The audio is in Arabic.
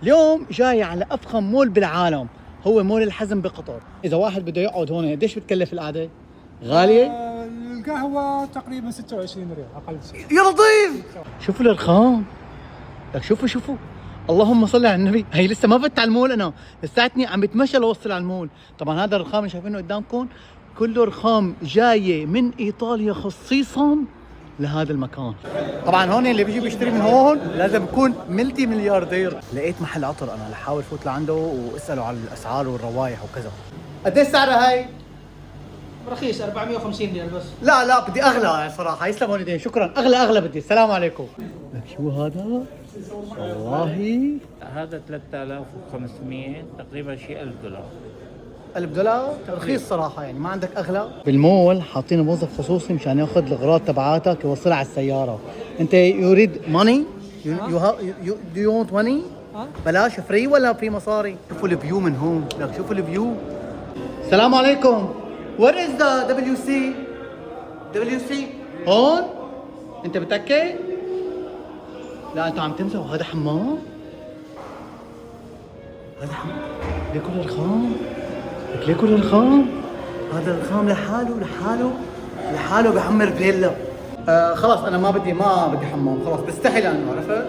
اليوم جاي على افخم مول بالعالم، هو مول الحزم بقطر. اذا واحد بده يقعد هون قديش بتكلف القعده؟ غاليه؟ القهوة تقريبا 26 ريال اقل شيء. يا لطيف شوفوا الارقام، لك شوفوا اللهم صل على النبي. هي لسه ما فتت على المول، انا لساتني عم بتمشى لوصل على المول. طبعا هذا الرخام اللي شايفينه قدامكم كله رخام جايه من ايطاليا خصيصا لهذا المكان. طبعا هون اللي بيجي بيشتري من هون لازم يكون ملتي ملياردير. لقيت محل عطر انا لحاول فوت لعنده واساله على الاسعار والروائح وكذا. قديش سعرها هي؟ رخيص 450 ريال بس. لا بدي اغلى صراحه. يسلم والدين، شكرا. اغلى بدي. السلام عليكم. لك شو هذا؟ والله هذا 3500 تقريبا شيء $1000. $1000 رخيص صراحه، يعني ما عندك اغلى. بالمول حاطين موظف خصوصي مشان ياخذ الاغراض تبعاتك يوصلها على السياره. انت يريد ماني؟ دو يو ونت ماني؟ بلاش فري ولا في مصاري؟ شوفوا الفيو من هون، لك شوفوا الفيو. السلام عليكم. وين از ذا دبليو سي؟ هون؟ انت متاكد؟ لا انتوا عم تمزحوا. هذا حمام؟ هذا حمام؟ ليه كل الرخام؟ ليه كل الرخام؟ هذا الرخام لحاله بحمر فيلا. خلاص انا ما بدي حمام، خلاص بستحي لانه، عرفت؟